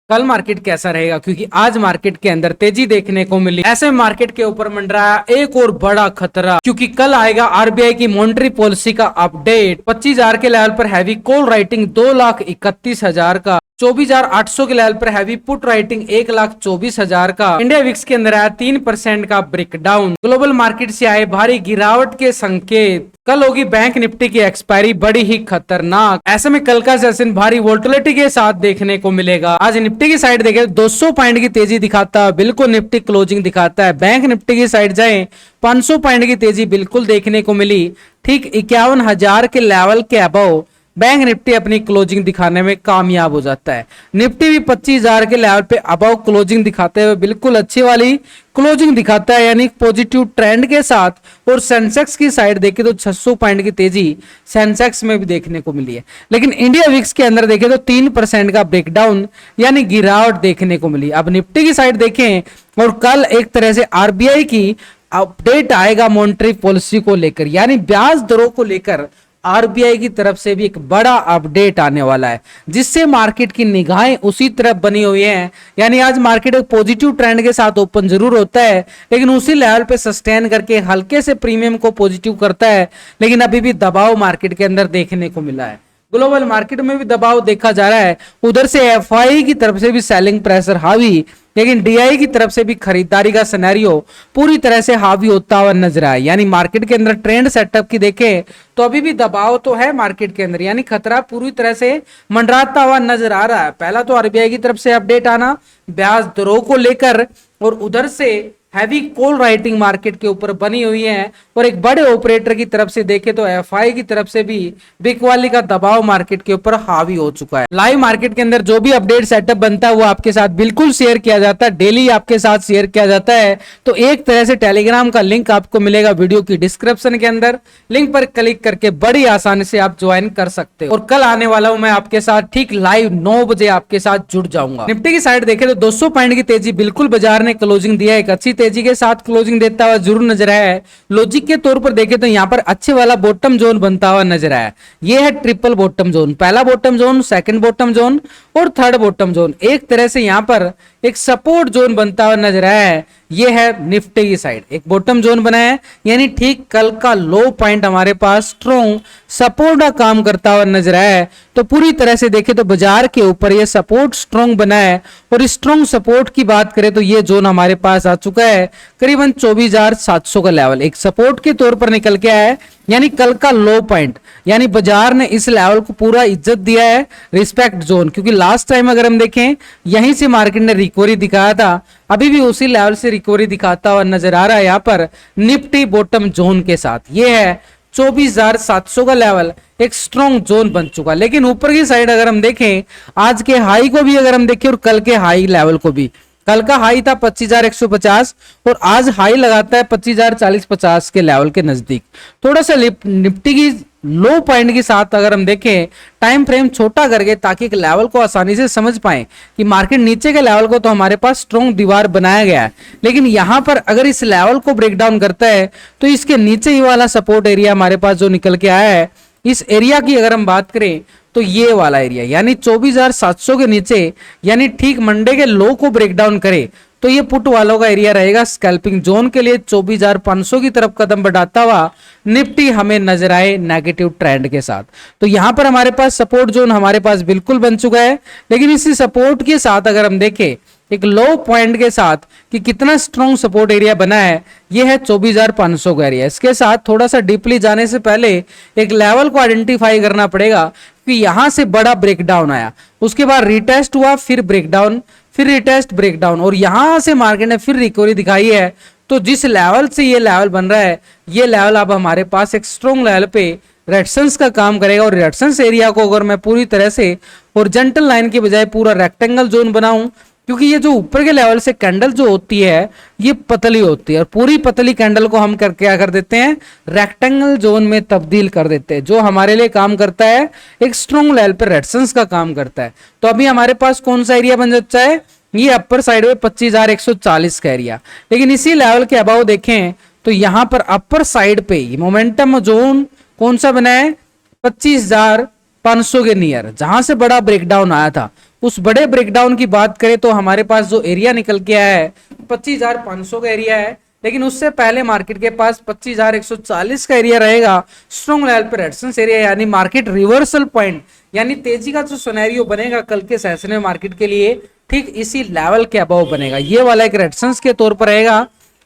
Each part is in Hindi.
कल मार्केट कैसा रहेगा, क्योंकि आज मार्केट के अंदर तेजी देखने को मिली। ऐसे में मार्केट के ऊपर मंडराया एक और बड़ा खतरा, क्योंकि कल आएगा आरबीआई की मॉनेटरी पॉलिसी का अपडेट। 25,000 के लेवल पर हैवी कॉल राइटिंग 2,31,000 का, 24,800 के लेवल पर हैवी पुट राइटिंग 1,24,000 का। इंडिया विक्स के अंदर आया 3% का ब्रेकडाउन। ग्लोबल मार्केट से आए भारी गिरावट के संकेत। कल होगी बैंक निफ्टी की एक्सपायरी, बड़ी ही खतरनाक। ऐसे में कल का सेशन भारी वोलेटिलिटी के साथ देखने को मिलेगा। आज निफ्टी की साइड देखें 200 पॉइंट की तेजी दिखाता है, बिल्कुल निफ्टी क्लोजिंग दिखाता है। बैंक निफ्टी की साइड जाए 500 पॉइंट की तेजी बिल्कुल देखने को मिली, ठीक 51,000 के लेवल के अबव बैंक निफ्टी अपनी क्लोजिंग दिखाने में कामयाब हो जाता है। निफ्टी भी 25,000 के लेवल पे अबव क्लोजिंग दिखाते हुए बिल्कुल अच्छी वाली क्लोजिंग दिखाता है, यानी पॉजिटिव ट्रेंड के साथ। और सेंसेक्स की साइड देखें तो 600 पॉइंट की तेजी सेंसेक्स में भी देखने को मिली है। लेकिन इंडिया विक्स के अंदर देखें तो 3% का ब्रेकडाउन यानी गिरावट देखने को मिली। अब निफ्टी की साइड देखें और कल एक तरह से आरबीआई की अपडेट आएगा मॉनेटरी पॉलिसी को लेकर, यानी ब्याज दरों को लेकर आरबीआई की तरफ से भी एक बड़ा अपडेट आने वाला है, जिससे मार्केट की निगाहें उसी तरफ बनी हुई हैं। यानी आज मार्केट एक पॉजिटिव ट्रेंड के साथ ओपन जरूर होता है, लेकिन उसी लेवल पे सस्टेन करके हल्के से प्रीमियम को पॉजिटिव करता है, लेकिन अभी भी दबाव मार्केट के अंदर देखने को मिला है। ग्लोबल मार्केट में भी दबाव देखा जा रहा है, उधर से एफआई की तरफ से भी सेलिंग प्रेशर हावी, लेकिन डीआई की तरफ से भी खरीदारी का सिनेरियो पूरी तरह से हावी होता हुआ नजर आया। यानी मार्केट के अंदर ट्रेंड सेटअप की देखें तो अभी भी दबाव तो है मार्केट के अंदर, यानी खतरा पूरी तरह से मंडराता हुआ नजर आ रहा है। पहला तो आरबीआई की तरफ से अपडेट आना ब्याज दरों को लेकर, और उधर से हैवी कॉल राइटिंग मार्केट के ऊपर बनी हुई है, और एक बड़े ऑपरेटर की तरफ से देखे तो एफआई की तरफ से भी बिकवाली का दबाव मार्केट के ऊपर हावी हो चुका है। लाइव मार्केट के अंदर जो भी अपडेट सेटअप बनता है वो आपके साथ बिल्कुल शेयर किया जाता है, डेली आपके साथ शेयर किया जाता है। तो एक तरह से टेलीग्राम का लिंक आपको मिलेगा वीडियो की डिस्क्रिप्शन के अंदर, लिंक पर क्लिक करके बड़ी आसानी से आप ज्वाइन कर सकते हो। और कल आने वाला हूं मैं आपके साथ ठीक लाइव 9 बजे आपके साथ जुड़ जाऊंगा। निफ्टी की साइड देखे तो 200 पॉइंट की तेजी बिल्कुल बाजार ने क्लोजिंग दिया है, एक अच्छी तेजी के साथ क्लोजिंग देता हुआ जरूर नजर आया है। लॉजिक के तौर पर देखें तो यहां पर अच्छे वाला बॉटम जोन बनता हुआ नजर आया। यह है ट्रिपल बॉटम जोन, पहला bottom zone, second bottom zone और थर्ड बॉटम जोन। एक तरह से यहां पर एक सपोर्ट जोन बनता हुआ नजर आया है। यह है निफ्टी की साइड एक बॉटम जोन बनाया है, यानी ठीक कल का लो पॉइंट हमारे पास स्ट्रॉन्ग सपोर्ट का काम करता हुआ नजर आया है। तो पूरी तरह से देखें तो बाजार के ऊपर यह सपोर्ट स्ट्रॉन्ग बना है, और स्ट्रॉन्ग सपोर्ट की बात करें तो यह जोन हमारे पास आ चुका है करीबन 24,700 का लेवल एक सपोर्ट के तौर पर निकल के आया है। यानी कल का लो पॉइंट, यानी बाजार ने इस लेवल को पूरा इज्जत दिया है, रिस्पेक्ट जोन, क्योंकि लास्ट टाइम अगर हम देखें यहीं से मार्केट ने रिकवरी दिखाया था, अभी भी उसी लेवल से रिकवरी दिखाता हुआ नजर आ रहा है। यहां पर निफ्टी बॉटम जोन के साथ यह है 24,700 का लेवल एक स्ट्रॉन्ग जोन बन चुका। लेकिन ऊपर की साइड अगर हम देखें आज के हाई को भी अगर हम देखें और कल के हाई लेवल को भी, कल का हाई था 25,150 और आज हाई लगाता है 25,040-50 के लेवल के नजदीक। थोड़ा सा निफ्टी की लो पॉइंट के साथ अगर हम देखें टाइम फ्रेम छोटा करके, ताकि एक लेवल को आसानी से समझ पाए कि मार्केट नीचे के लेवल को तो हमारे पास स्ट्रॉन्ग दीवार बनाया गया है, लेकिन यहां पर अगर इस लेवल को ब्रेक डाउन करता है तो इसके नीचे ही वाला सपोर्ट एरिया हमारे पास जो निकल के आया है, इस एरिया की अगर हम बात करें तो ये वाला एरिया यानी 24,700 के नीचे, यानी ठीक मंडे के लो को ब्रेक डाउन करे तो ये पुट वालों का एरिया रहेगा स्कैल्पिंग जोन के लिए। 24,500 की तरफ कदम बढ़ाता हुआ निफ्टी हमें नजर आए नेगेटिव ट्रेंड के साथ। तो यहां पर हमारे पास सपोर्ट जोन हमारे पास बिल्कुल बन चुका है, लेकिन इसी सपोर्ट के साथ अगर हम देखें एक लो पॉइंट के साथ कि कितना स्ट्रॉन्ग सपोर्ट एरिया बना है, यह है 24,500 का एरिया। इसके साथ थोड़ा सा डीपली जाने से पहले एक लेवल को आइडेंटिफाई करना पड़ेगा कि यहां से बड़ा ब्रेकडाउन आया, उसके बाद रिटेस्ट हुआ, फिर ब्रेकडाउन, फिर रिटेस्ट ब्रेकडाउन, और यहां से मार्केट ने फिर रिकवरी दिखाई है। तो जिस लेवल से ये लेवल बन रहा है, ये लेवल अब हमारे पास एक स्ट्रॉन्ग लेवल पे रेजिस्टेंस का काम करेगा। और रेजिस्टेंस एरिया को अगर मैं पूरी तरह से हॉरिजॉन्टल लाइन के बजाय पूरा रेक्टेंगल जोन बनाऊं, क्योंकि ये जो ऊपर के लेवल से कैंडल जो होती है ये पतली होती है, और पूरी पतली कैंडल को हम क्या कर देते हैं, रेक्टेंगल जोन में तब्दील कर देते हैं, जो हमारे लिए काम करता है एक स्ट्रॉन्ग लेवल पर रेजिस्टेंस का काम करता है। तो अभी हमारे पास कौन सा एरिया बन जाता है, ये अपर साइड में 25,140 का एरिया। लेकिन इसी लेवल के अबाव देखें तो यहां पर अपर साइड पे मोमेंटम जोन कौन सा बना है, 25,500 के नियर, जहां से बड़ा ब्रेकडाउन आया था उस बड़े ब्रेकडाउन की बात करें तो हमारे पास जो एरिया निकल के आया है 25,500 का एरिया है, लेकिन उससे पहले मार्केट के पास 25,140 का एरिया रहेगा स्ट्रॉन्ग लेवल पे रेजिस्टेंस एरिया, यानी मार्केट रिवर्सल पॉइंट, यानी तेजी का जो सिनेरियो बनेगा कल के सेशन में मार्केट के लिए ठीक इसी लेवल के अबव बनेगा। ये वाला एक रेजिस्टेंस के तौर पर रहेगा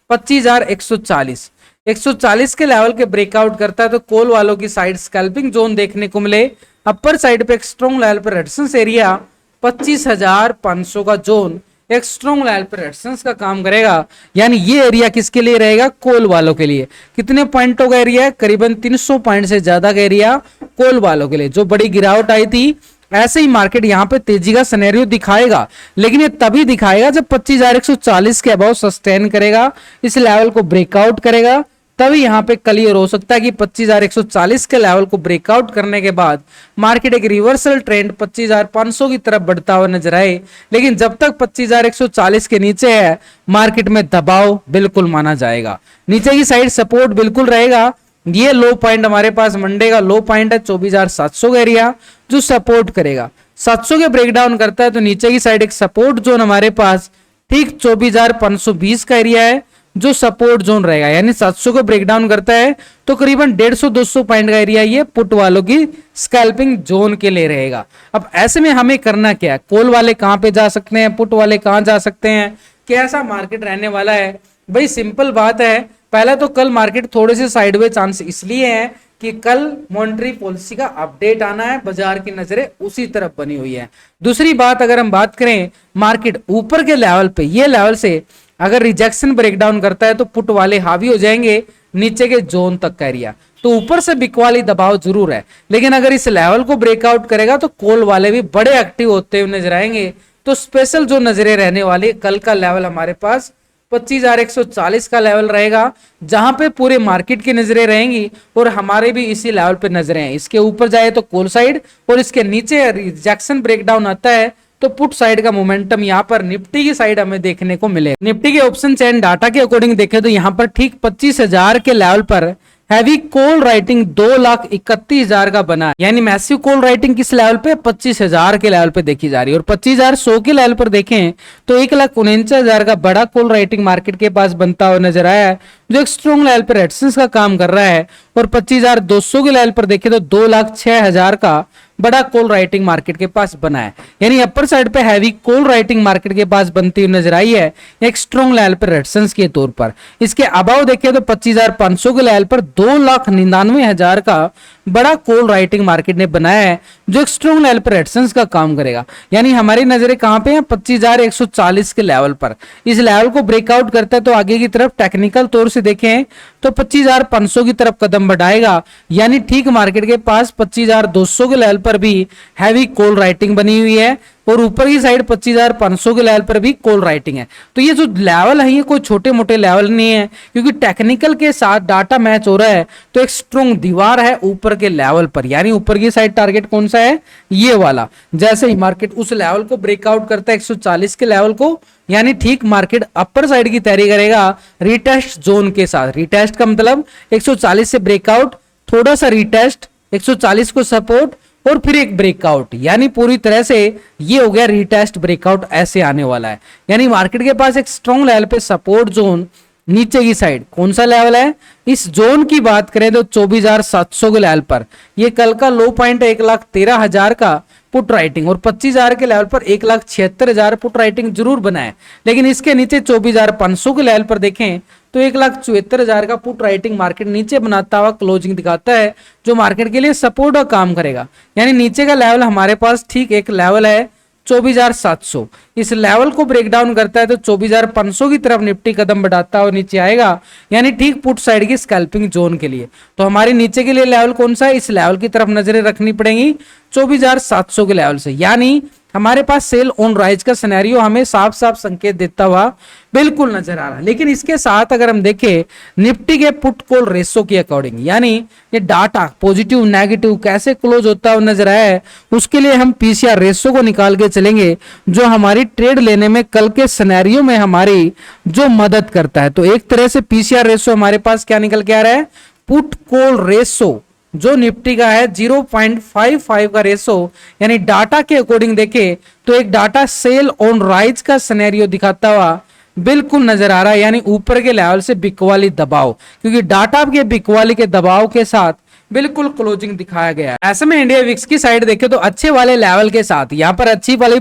25,140। 140 के लेवल के ब्रेकआउट करता है तो कॉल वालों की साइड स्कैल्पिंग जोन देखने को मिले। अपर साइड पे एक स्ट्रॉन्ग लेवल पे रेजिस्टेंस एरिया 25,500 का जोन एक स्ट्रॉन्ग लेवल पे रेजिस्टेंस का काम करेगा, यानी ये एरिया किसके लिए रहेगा? कॉल वालों के लिए। कितने पॉइंटों का एरिया है? करीबन 300 पॉइंट से ज्यादा का एरिया कॉल वालों के लिए। जो बड़ी गिरावट आई थी ऐसे ही मार्केट यहाँ पे तेजी का सिनेरियो दिखाएगा, लेकिन ये तभी दिखाएगा जब 25,140 के अबाउ सस्टेन करेगा, इस लेवल को ब्रेकआउट करेगा, तभी यहाँ पे क्लियर हो सकता है कि 25,140 के लेवल को ब्रेकआउट करने के बाद मार्केट एक रिवर्सल ट्रेंड 25,500 की तरफ बढ़ता हुआ नजर आए। लेकिन जब तक 25,140 के नीचे है मार्केट में दबाव बिल्कुल माना जाएगा, नीचे की साइड सपोर्ट बिल्कुल रहेगा। ये लो पॉइंट हमारे पास मंडे का लो पॉइंट है 24,700 का एरिया जो सपोर्ट करेगा। 700 के ब्रेकडाउन करता है तो नीचे की साइड एक सपोर्ट जोन हमारे पास ठीक 24,520 का एरिया है जो सपोर्ट जोन रहेगा, यानी 700 को ब्रेकडाउन करता है तो करीबन 150-200 पॉइंट का एरिया ये पुट वालों की स्कैल्पिंग जोन के लिए रहेगा। अब ऐसे में हमें करना क्या है? कॉल वाले कहां पे जा सकते हैं, पुट वाले कहां जा सकते हैं, कैसा मार्केट रहने वाला है? भाई सिंपल बात है, पहला तो कल मार्केट थोड़े से साइडवे चांस इसलिए है कि कल मॉनेटरी पॉलिसी का अपडेट आना है, बाजार की नजरें उसी तरफ बनी हुई है। दूसरी बात अगर हम बात करें मार्केट ऊपर के लेवल पे, ये लेवल से अगर रिजेक्शन ब्रेकडाउन करता है तो पुट वाले हावी हो जाएंगे नीचे के जोन तक का एरिया, तो ऊपर से बिकवाली दबाव जरूर है, लेकिन अगर इस लेवल को ब्रेकआउट करेगा तो कॉल वाले भी बड़े एक्टिव होते हुए नजर आएंगे। तो स्पेशल जो नजरें रहने वाली कल का लेवल हमारे पास 25,140 का लेवल रहेगा, जहां पे पूरे मार्केट की नजरें रहेंगी और हमारे भी इसी लेवल पे नजरें हैं। इसके ऊपर जाए तो कॉल साइड और इसके नीचे रिजेक्शन ब्रेकडाउन आता है तो पुट साइड का मोमेंटम यहाँ पर निफ्टी की साइड हमें देखने को मिले। निफ्टी के ऑप्शन चेन डाटा के अकॉर्डिंग देखें तो यहाँ पर ठीक 25,000 के लेवल पर हैवी कॉल राइटिंग 2,31,000 का बना है, यानी मैसिव कॉल राइटिंग किस लेवल पे? 25,000 के लेवल पे देखी जा रही है। और 25,100 के लेवल पर देखें तो 1,49,000 का बड़ा कॉल राइटिंग मार्केट के पास बनता हुआ नजर आया है जो एक स्ट्रॉन्ग लेवल पर रेजिस्टेंस का काम कर रहा है। और 25,200 के लेवल पर देखें तो 2,06,000 का बड़ा कॉल राइटिंग मार्केट के पास बना है, यानी अपर साइड पे हैवी कॉल राइटिंग मार्केट के पास बनती हुई नजर आई है एक स्ट्रॉन्ग लेवल पर रेजिस्टेंस के तौर पर। इसके अबाव देखें तो 25,500 के लेवल पर 2,99,000 का बड़ा कॉल राइटिंग मार्केट ने बनाया है जो एक स्ट्रॉन्ग लेवल पर रेजिस्टेंस का काम करेगा, यानी हमारी नजरें कहां पे हैं? 25,140 के लेवल पर। इस लेवल को ब्रेकआउट करता है तो आगे की तरफ टेक्निकल तौर से देखें तो 25,500 की तरफ कदम बढ़ाएगा, यानी ठीक मार्केट के पास 25,200 के लेवल पर भी हैवी कॉल राइटिंग बनी हुई है और ऊपर की साइड 25,500 के लेवल पर भी कॉल राइटिंग है। तो ये जो लेवल है ये कोई छोटे मोटे लेवल नहीं है, क्योंकि टेक्निकल के साथ डाटा मैच हो रहा है तो एक स्ट्रॉन्ग दीवार है ऊपर के लेवल पर, यानी ऊपर की साइड टारगेट कौन सा है? ये वाला। जैसे ही मार्केट उस लेवल को ब्रेकआउट करता है 140 के लेवल को, यानी ठीक मार्केट अपर साइड की तैयारी करेगा रिटेस्ट जोन के साथ। रिटेस्ट का मतलब 140 से ब्रेकआउट, थोड़ा सा रिटेस्ट, 140 को सपोर्ट और फिर एक ब्रेकआउट, यानी पूरी तरह से ये हो गया रिटेस्ट ब्रेकआउट ऐसे आने वाला है। यानी मार्केट के पास एक स्ट्रॉन्ग लेवल पे सपोर्ट जोन नीचे की साइड कौन सा लेवल है? इस जोन की बात करें तो 24,700 के लेवल पर ये कल का लो पॉइंट है 1,13,000 का पुट राइटिंग, और 25,000 के लेवल पर 1,76,000 पुट राइटिंग जरूर बना है, लेकिन इसके नीचे 24,500 के लेवल पर देखें तो 1,74,000 का पुट राइटिंग मार्केट नीचे बनाता हुआ क्लोजिंग दिखाता है जो मार्केट के लिए सपोर्ट का काम करेगा। यानी नीचे का लेवल हमारे पास ठीक एक लेवल है 24,700, इस लेवल को ब्रेकडाउन करता है तो 24,500 की तरफ निफ्टी कदम बढ़ाता हुआ नीचे आएगा, यानी ठीक पुट साइड की स्कैल्पिंग जोन के लिए। तो हमारी नीचे के लिए लेवल कौन सा है? इस लेवल की तरफ नजरें रखनी पड़ेंगी 24,700 के लेवल से, यानी हमारे पास सेल ऑन राइज का सिनेरियो हमें साफ साफ संकेत देता हुआ बिल्कुल नजर आ रहा है। लेकिन इसके साथ अगर हम देखें निफ्टी के पुट कॉल रेशो के अकॉर्डिंग, यानी ये डाटा पॉजिटिव नेगेटिव कैसे क्लोज होता हुआ नजर आया है, उसके लिए हम पीसीआर रेशो को निकाल के चलेंगे जो हमारी ट्रेड लेने में कल के सिनेरियो में हमारी जो मदद करता है। तो एक तरह से पीसीआर रेशो हमारे पास क्या निकल के आ रहा है? पुट कॉल रेशो जो निफ्टी का है 0.55 का रेशो, यानी डाटा के अकॉर्डिंग देखे तो एक डाटा सेल ऑन राइज का सिनेरियो दिखाता हुआ बिल्कुल नजर आ रहा है, यानी ऊपर के लेवल से बिकवाली दबाव, क्योंकि डाटा के बिकवाली के दबाव के साथ बिल्कुल क्लोजिंग दिखाया गया है। ऐसे में इंडिया विक्स की साइड देखे तो अच्छे वाले लेवल के साथ यहाँ पर अच्छी वाली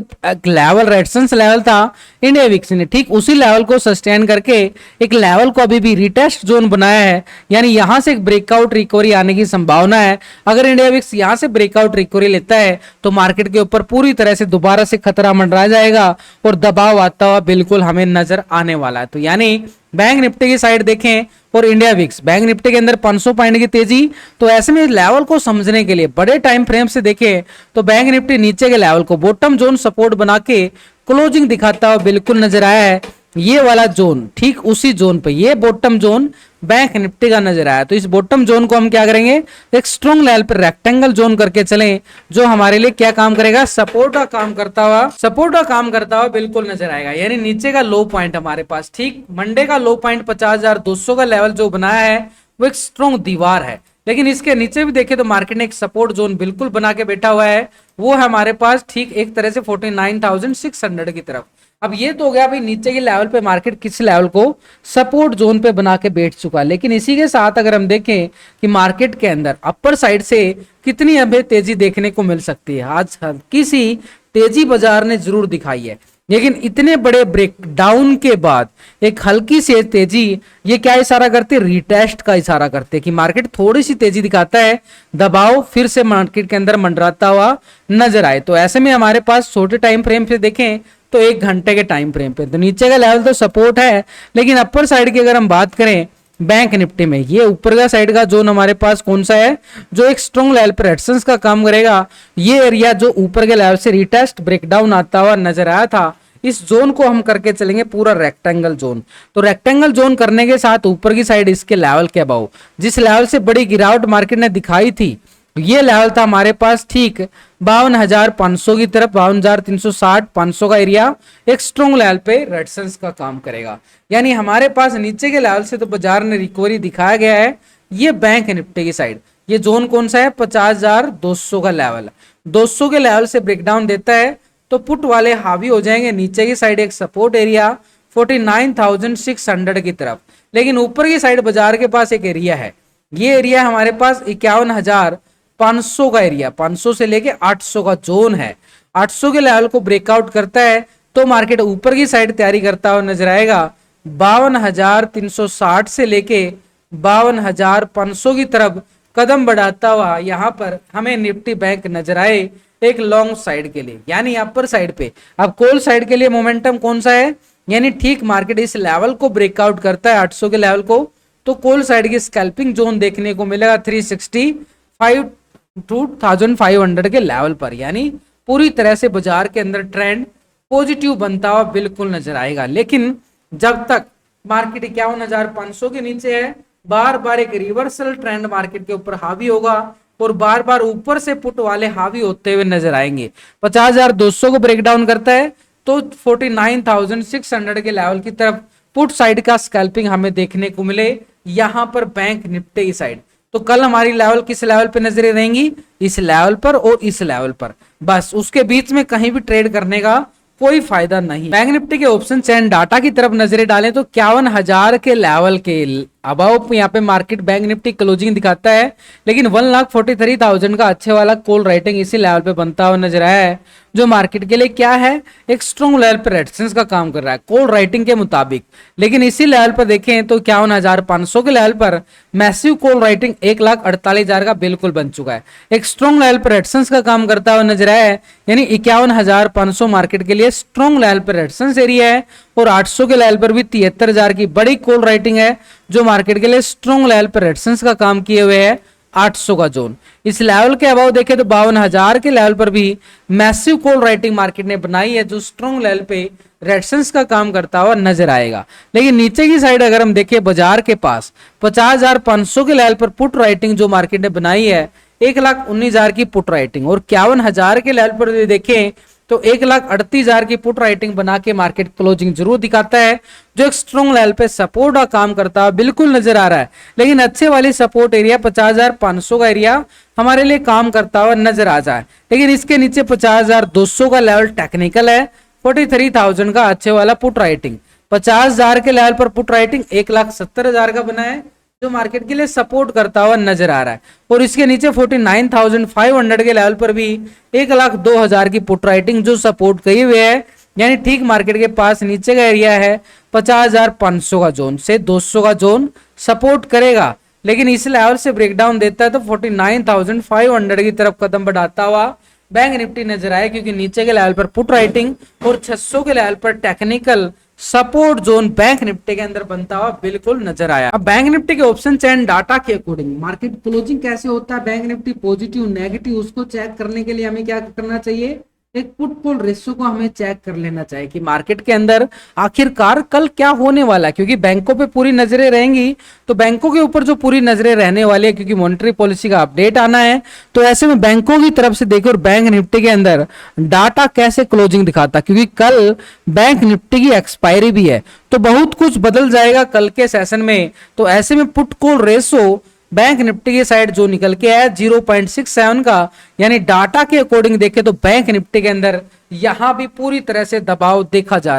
लेवल रेजिस्टेंस लेवल था इंडिया विक्स ने, ठीक उसी लेवल को सस्टेन करके एक लेवल को अभी भी रिटेस्ट जोन बनाया है, यानी यहां से एक ब्रेकआउट रिकवरी आने की संभावना है। अगर इंडिया विक्स यहां से ब्रेकआउट रिकवरी लेता है तो मार्केट के ऊपर पूरी तरह से दोबारा से खतरा मंडरा जाएगा और दबाव आता हुआ बिल्कुल हमें नजर आने वाला है। तो यानी बैंक निफ्टी की साइड देखें और इंडिया विक्स, बैंक निफ्टी के अंदर 500 पॉइंट की तेजी, तो ऐसे में लेवल को समझने के लिए बड़े टाइम फ्रेम से देखें तो बैंक निफ्टी नीचे के लेवल को बॉटम जोन सपोर्ट बना के क्लोजिंग दिखाता हुआ बिल्कुल नजर आया है। ये वाला जोन, ठीक उसी जोन पे ये बॉटम जोन बैंक निफ्टी का नजर आया। तो इस बॉटम जोन को हम क्या करेंगे, एक स्ट्रॉन्ग लेवल पर रेक्टेंगल जोन करके चलें, जो हमारे लिए क्या काम करेगा, सपोर्ट का काम करता हुआ बिल्कुल नजर आएगा। यानी नीचे का लो पॉइंट हमारे पास, ठीक मंडे का लो पॉइंट 50,200 का लेवल जो बनाया है वो एक स्ट्रॉन्ग दीवार है, लेकिन इसके नीचे भी देखें तो मार्केट ने एक सपोर्ट जोन बिल्कुल बना के बैठा हुआ है, वो है हमारे पास ठीक एक तरह से 49,600 की तरफ। अब ये तो हो गया भाई नीचे के लेवल पे मार्केट किस लेवल को सपोर्ट जोन पे बना के बैठ चुका है, लेकिन इसी के साथ अगर हम देखें कि मार्केट के अंदर अपर साइड से कितनी हमें तेजी देखने को मिल सकती है, आज हल्की सी तेजी बाजार ने जरूर दिखाई है, लेकिन इतने बड़े ब्रेक डाउन के बाद एक हल्की सी तेजी, ये क्या इशारा करते, रिटेस्ट का इशारा करते कि मार्केट थोड़ी सी तेजी दिखाता है, दबाव फिर से मार्केट के अंदर मंडराता हुआ नजर आए। तो ऐसे में हमारे पास छोटे टाइम फ्रेम पे देखें तो 1 घंटे के टाइम फ्रेम पे तो नीचे का लेवल तो सपोर्ट है, लेकिन अपर साइड की अगर हम बात करें बैंक निफ्टी में, ये ऊपर का साइड का जोन हमारे पास कौन सा है, जो एक स्ट्रॉन्ग लेवल पर रेजिस्टेंस का काम करेगा, ये एरिया जो ऊपर के लेवल से रिटेस्ट ब्रेकडाउन आता हुआ नजर आया था, इस जोन को हम करके चलेंगे पूरा रेक्टेंगल जोन। तो रेक्टेंगल जोन करने के साथ ऊपर की साइड इसके लेवल के अबाउ जिस लेवल से बड़ी गिरावट मार्केट ने दिखाई थी, ये लेवल था हमारे पास ठीक 52,500 की तरफ, 52,360 500 का एरिया एक स्ट्रॉन्ग लेवल पे रेजिस्टेंस का काम करेगा। यानी हमारे पास नीचे के लेवल से तो बाजार ने रिकवरी दिखाया गया है। ये बैंक निफ्टी की साइड ये जोन कौन सा है, 50,200 का लेवल, 200 के लेवल से ब्रेकडाउन देता है तो पुट वाले हावी हो जाएंगे नीचे की साइड एक सपोर्ट एरिया 49,600 की तरफ, लेकिन ऊपर की साइड बाजार के पास एक एरिया है, ये एरिया हमारे पास 51,500 का एरिया, 500 से लेके 800 का जोन है। 800 के लेवल को ब्रेकआउट करता है तो मार्केट ऊपर की साइड तैयारी करता हुआ नजर आएगा 52,360 से लेके 52,500 की तरफ कदम बढ़ाता हुआ यहाँ पर हमें निफ्टी बैंक नजर आए एक लॉन्ग साइड के लिए, यानी अपर साइड पे। अब कॉल साइड के लिए मोमेंटम कौन सा है, यानी ठीक मार्केट इस लेवल को ब्रेकआउट करता है 800 के लेवल को तो कॉल साइड की स्कैल्पिंग जोन देखने को मिलेगा 365 के लेवल पर, यानी पूरी तरह से बाजार के अंदर ट्रेंड पॉजिटिव बनता हुआ बिल्कुल नजर आएगा। लेकिन जब तक मार्केट 51,500 के नीचे है, बार बार एक रिवर्सल ट्रेंड मार्केट के ऊपर हावी होगा और बार बार ऊपर से पुट वाले हावी होते हुए नजर आएंगे। 50,200 को ब्रेकडाउन करता है तो 49,600 के लेवल की तरफ पुट साइड का स्कैल्पिंग हमें देखने को मिले यहां पर बैंक निफ्टी की साइड। तो कल हमारी लेवल किस लेवल पे नजरें रहेंगी, इस लेवल पर और इस लेवल पर, बस उसके बीच में कहीं भी ट्रेड करने का कोई फायदा नहीं। बैंक निफ्टी के ऑप्शन चैन डाटा की तरफ नजरें डालें तो 51,000 के लेवल के अबाउ यहाँ पे मार्केट बैंक निफ्टी क्लोजिंग दिखाता है, लेकिन 1,43,000 का अच्छे वाला कॉल राइटिंग इसी लेवल पे बनता हुआ नजर आया है, जो मार्केट के लिए क्या है, एक स्ट्रॉन्ग लेवल पर रेजिस्टेंस का काम कर रहा है कॉल राइटिंग के मुताबिक। लेकिन इसी लेवल पर देखें तो 51,500 के लेवल पर मैसिव कॉल राइटिंग 1,48,000 का बिल्कुल बन चुका है, एक स्ट्रॉन्ग लेवल पर रेजिस्टेंस का काम करता हुआ नजर आया है। यानी 51,500 मार्केट के लिए स्ट्रॉन्ग लेवल पर रेजिस्टेंस एरिया है और 800 के लेवल पर भी 73,000 की बड़ी कॉल राइटिंग है, जो मार्केट के लिए स्ट्रॉन्ग लेवल पर रेजिस्टेंस का काम किए हुए है 800 का जोन। इस लेवल के अबाव देखें तो 52,000 के लेवल पर भी मैसिव कॉल राइटिंग मार्केट ने बनाई है, जो स्ट्रॉन्ग लेवल पे रेजिस्टेंस का काम करता हुआ नजर आएगा। लेकिन नीचे की साइड अगर हम देखें बाजार के पास 50,500 के लेवल पर पुट राइटिंग जो मार्केट ने बनाई है 1,19,000 की पुट राइटिंग, और 51,000 के लेवल पर देखें तो 1,38,000 की पुट राइटिंग बना के मार्केट क्लोजिंग जरूर दिखाता है, जो एक स्ट्रॉन्ग लेवल पे सपोर्ट का काम करता है बिल्कुल नजर आ रहा है। लेकिन अच्छे वाली सपोर्ट एरिया 50,500 का एरिया हमारे लिए काम करता हुआ नजर आ जाए। लेकिन इसके नीचे 50,200 का लेवल टेक्निकल है, 43,000 का अच्छे वाला पुट राइटिंग, 50,000 के लेवल पर पुट राइटिंग 1,70,000 का बना है, जो मार्केट के लिए सपोर्ट करता हुआ नजर आ रहा है। और इसके नीचे 49,500 के लेवल पर भी 1,02,000 की पुट राइटिंग जो सपोर्ट किए हुए है, यानी ठीक मार्केट के पास नीचे का एरिया है 50,500 का जोन से 200 का जोन सपोर्ट करेगा। लेकिन इस लेवल से ब्रेकडाउन देता है तो 49,500 की तरफ कदम बढ़ाता हुआ बैंक निफ्टी नजर आए, क्योंकि नीचे के लेवल पर पुट राइटिंग और 600 के लेवल पर technical support zone bank Nifty के अंदर बनता हुआ बिल्कुल नजर आया। अब बैंक निफ्टी के ऑप्शन चैन डाटा के अकॉर्डिंग मार्केट क्लोजिंग कैसे होता है, बैंक निफ्टी पॉजिटिव नेगेटिव, उसको चेक करने के लिए हमें क्या करना चाहिए, एक पुट कॉल रेशियो को हमें चेक कर लेना चाहिए कि मार्केट के अंदर आखिरकार कल क्या होने वाला है। क्योंकि बैंकों पे पूरी नजरें रहेंगी, तो बैंकों के ऊपर जो पूरी नजरें रहने वाली है, क्योंकि मॉनेटरी पॉलिसी का अपडेट आना है, तो ऐसे में बैंकों की तरफ से देखिए और बैंक निफ्टी के अंदर डाटा कैसे क्लोजिंग दिखाता, क्योंकि कल बैंक निफ्टी की एक्सपायरी भी है, तो बहुत कुछ बदल जाएगा कल के सेशन में। तो ऐसे में put call ratio bank Nifty की साइड जो निकल के आया 0.67 का, यानी डाटा के अकॉर्डिंग देखें तो बैंक निफ्टी के अंदर यहां भी पूरी तरह से दबाव देखा जा रहा है।